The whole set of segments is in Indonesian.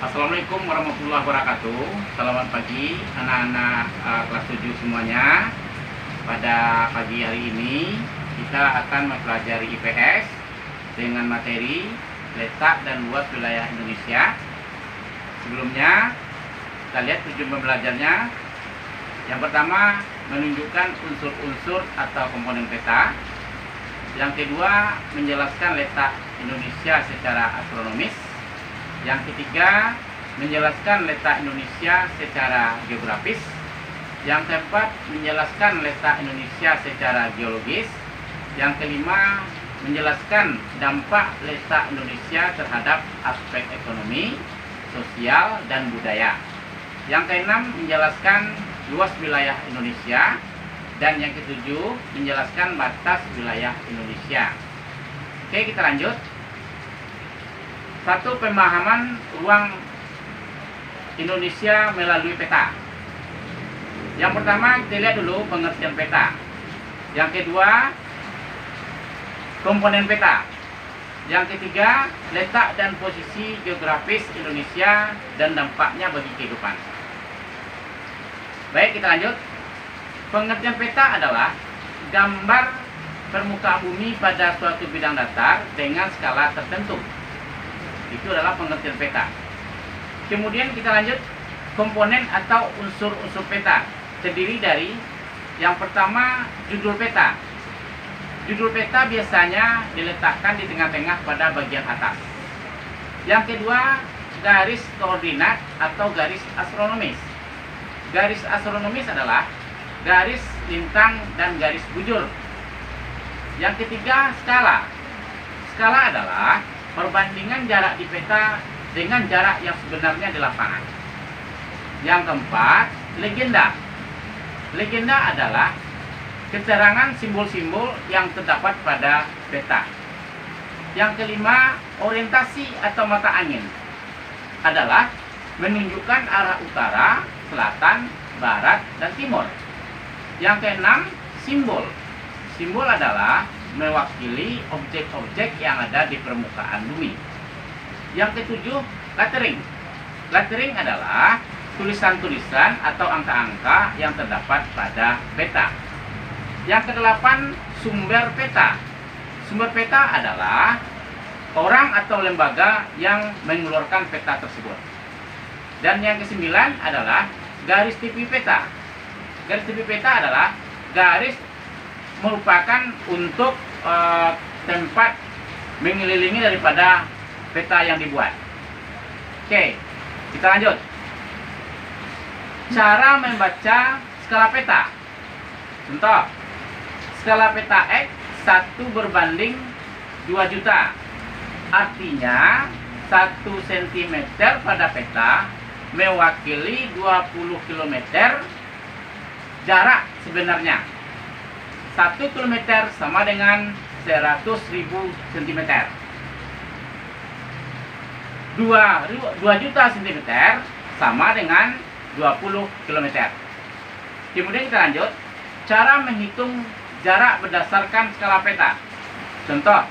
Assalamualaikum warahmatullahi wabarakatuh. Selamat pagi anak-anak kelas 7 semuanya. Pada pagi hari ini kita akan mempelajari IPS dengan materi letak dan luas wilayah Indonesia. Sebelumnya kita lihat tujuan pembelajarnya. Yang pertama, menunjukkan unsur-unsur atau komponen peta. Yang kedua, menjelaskan letak Indonesia secara astronomis. Yang ketiga, menjelaskan letak Indonesia secara geografis. Yang keempat, menjelaskan letak Indonesia secara geologis. Yang kelima, menjelaskan dampak letak Indonesia terhadap aspek ekonomi, sosial, dan budaya. Yang keenam, menjelaskan luas wilayah Indonesia. Dan yang ketujuh, menjelaskan batas wilayah Indonesia. Oke, kita lanjut. Satu, pemahaman ruang Indonesia melalui peta. Yang pertama, kita lihat dulu pengertian peta. Yang kedua, komponen peta. Yang ketiga, letak dan posisi geografis Indonesia dan dampaknya bagi kehidupan. Baik, kita lanjut. Pengertian peta adalah gambar permukaan bumi pada suatu bidang datar dengan skala tertentu. Itu adalah pengertian peta. Kemudian kita lanjut, komponen atau unsur-unsur peta. Terdiri dari yang pertama, judul peta. Judul peta biasanya diletakkan di tengah-tengah pada bagian atas. Yang kedua, garis koordinat atau garis astronomis. Garis astronomis adalah garis lintang dan garis bujur. Yang ketiga, skala. Skala adalah perbandingan jarak di peta dengan jarak yang sebenarnya di lapangan. Yang keempat, legenda. Legenda adalah keterangan simbol-simbol yang terdapat pada peta. Yang kelima, orientasi atau mata angin adalah menunjukkan arah utara, selatan, barat, dan timur. Yang keenam, simbol. Simbol adalah mewakili objek-objek yang ada di permukaan bumi. Yang ketujuh, lettering. Lettering adalah tulisan-tulisan atau angka-angka yang terdapat pada peta. Yang kedelapan, sumber peta. Sumber peta adalah orang atau lembaga yang mengeluarkan peta tersebut. Dan yang kesembilan adalah garis tipi peta. Garis tipi peta adalah garis merupakan untuk tempat mengelilingi daripada peta yang dibuat. Oke, kita lanjut. Cara membaca skala peta. Contoh, skala peta X 1 berbanding 2 juta. Artinya 1 cm pada peta mewakili 20 km jarak sebenarnya. 1 km sama dengan 100.000 cm. 2 juta cm sama dengan 20 km. Kemudian kita lanjut. Cara menghitung jarak berdasarkan skala peta. Contoh,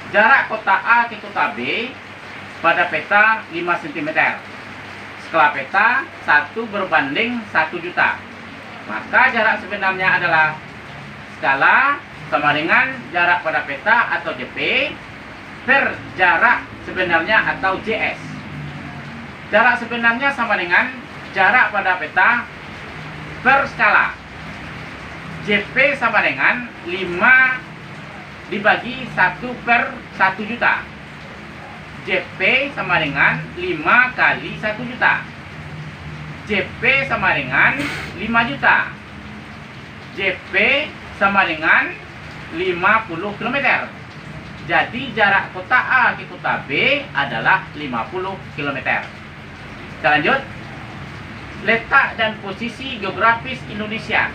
jarak kota A ke kota B pada peta 5 cm. Skala peta 1 berbanding 1 juta. Maka jarak sebenarnya adalah skala sama dengan jarak pada peta atau JP per jarak sebenarnya atau JS. Jarak sebenarnya sama dengan jarak pada peta per skala. JP sama dengan 5 dibagi 1 per 1 juta. JP sama dengan 5 kali 1 juta. JP sama dengan 5 juta. JP sama dengan 50 km. Jadi jarak kota A ke kota B adalah 50 km. Kita lanjut. Letak dan posisi geografis Indonesia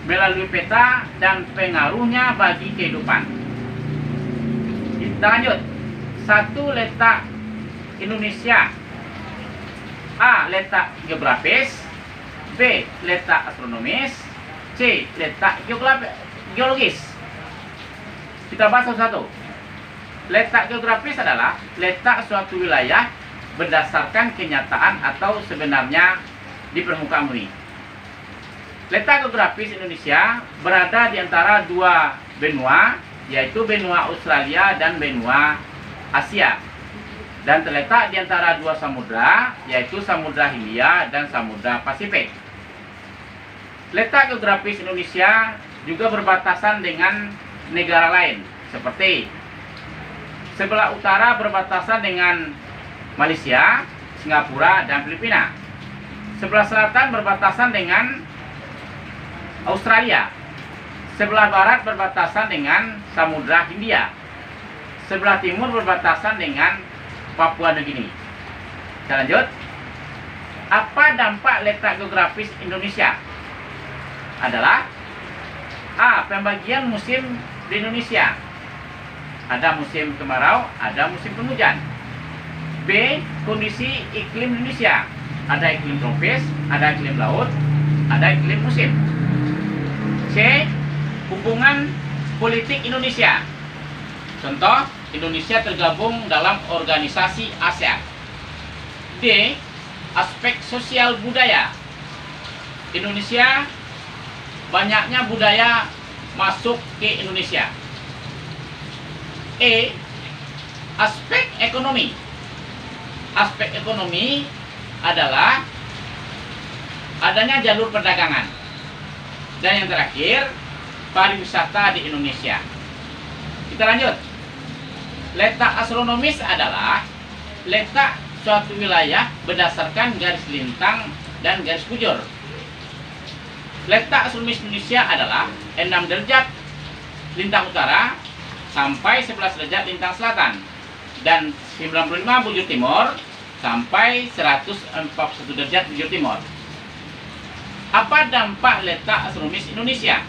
melalui peta dan pengaruhnya bagi kehidupan. Kita lanjut. 1. Letak Indonesia. A. Letak geografis. B. Letak astronomis. C. Letak geologis. Kita bahas satu-satu. Letak geografis adalah letak suatu wilayah berdasarkan kenyataan atau sebenarnya di permukaan bumi. Letak geografis Indonesia berada di antara dua benua, yaitu benua Australia dan benua Asia, dan terletak di antara dua samudra, yaitu Samudra Hindia dan Samudra Pasifik. Letak geografis Indonesia juga berbatasan dengan negara lain, seperti sebelah utara berbatasan dengan Malaysia, Singapura, dan Filipina. Sebelah selatan berbatasan dengan Australia. Sebelah barat berbatasan dengan Samudra Hindia. Sebelah timur berbatasan dengan Papua Nugini. Kita lanjut. Apa dampak letak geografis Indonesia? Adalah A. Pembagian musim di Indonesia. Ada musim kemarau, ada musim penghujan. B. Kondisi iklim Indonesia. Ada iklim tropis, ada iklim laut, ada iklim musim. C. Hubungan politik Indonesia. Contoh, Indonesia tergabung dalam organisasi ASEAN. D. Aspek sosial budaya. Indonesia, banyaknya budaya masuk ke Indonesia. E. Aspek ekonomi. Aspek ekonomi adalah adanya jalur perdagangan. Dan yang terakhir, pariwisata di Indonesia. Kita lanjut. Letak astronomis adalah letak suatu wilayah berdasarkan garis lintang dan garis bujur. Letak astronomis Indonesia adalah 6 derajat lintang utara sampai 11 derajat lintang selatan, dan 95 bujur timur sampai 141 derajat bujur timur. Apa dampak letak astronomis Indonesia?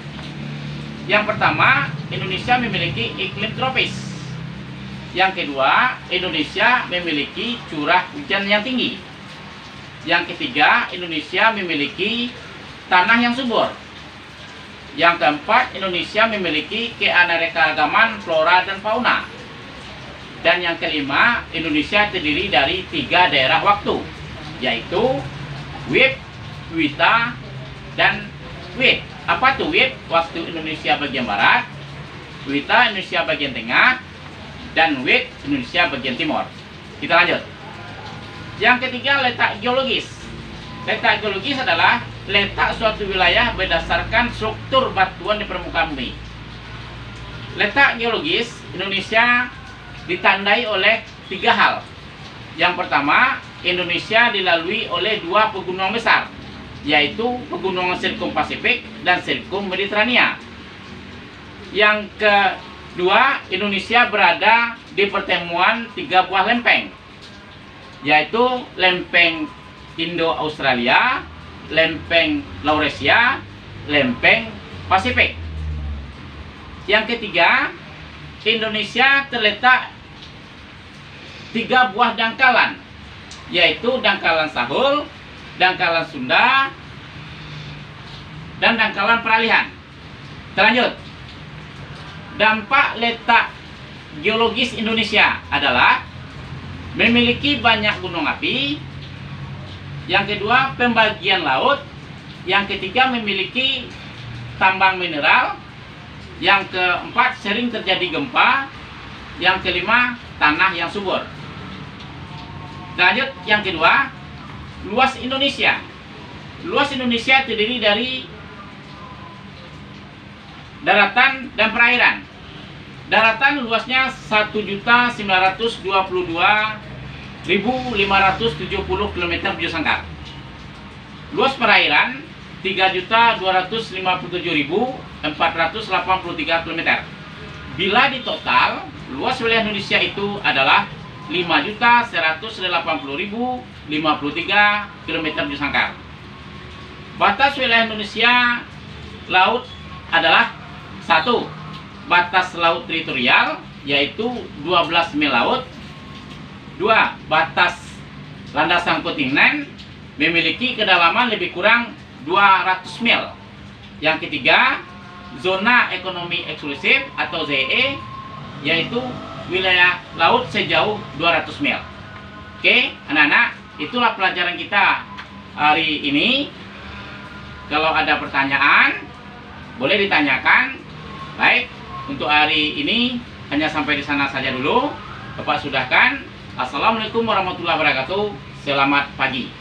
Yang pertama, Indonesia memiliki iklim tropis. Yang kedua, Indonesia memiliki curah hujan yang tinggi. Yang ketiga, Indonesia memiliki tanah yang subur. Yang keempat, Indonesia memiliki keanekaragaman flora dan fauna. Dan yang kelima, Indonesia terdiri dari 3 daerah waktu, yaitu WIB, WITA, dan WIT. Apa tuh WIT? Waktu Indonesia bagian barat, WITA Indonesia bagian tengah, dan WIT Indonesia bagian timur. Kita lanjut. Yang ketiga, letak geologis. Letak geologis adalah letak suatu wilayah berdasarkan struktur batuan di permukaan bumi. Letak geologis Indonesia ditandai oleh 3 hal. Yang pertama, Indonesia dilalui oleh 2 pegunungan besar, yaitu pegunungan Sirkum Pasifik dan Sirkum Mediterania. Yang kedua, Indonesia berada di pertemuan 3 buah lempeng, yaitu lempeng Indo-Australia, lempeng Laurasia, lempeng Pasifik. Yang ketiga, Indonesia terletak 3 buah dangkalan, yaitu dangkalan Sahul, dangkalan Sunda, dan dangkalan peralihan. Terlanjut. Dampak letak geologis Indonesia adalah memiliki banyak gunung api. Yang kedua, pembagian laut. Yang ketiga, memiliki tambang mineral. Yang keempat, sering terjadi gempa. Yang kelima, tanah yang subur. Lanjut, yang kedua, luas Indonesia. Luas Indonesia terdiri dari daratan dan perairan. Daratan luasnya 1.922.570 km persegi sangkar. Luas perairan 3.257.483 km. Bila ditotal, luas wilayah Indonesia itu adalah 5.180.053 km persegi sangkar. Batas wilayah Indonesia laut adalah 1. Batas laut teritorial, yaitu 12 mil laut. 2. Batas landasan kontinen, memiliki kedalaman lebih kurang 200 mil. Yang ketiga, zona ekonomi eksklusif atau ZEE, yaitu wilayah laut sejauh 200 mil. Oke, anak-anak, itulah pelajaran kita hari ini. Kalau ada pertanyaan, boleh ditanyakan. Baik, untuk hari ini hanya sampai di sana saja dulu. Bapak sudahkan. Assalamualaikum warahmatullahi wabarakatuh. Selamat pagi.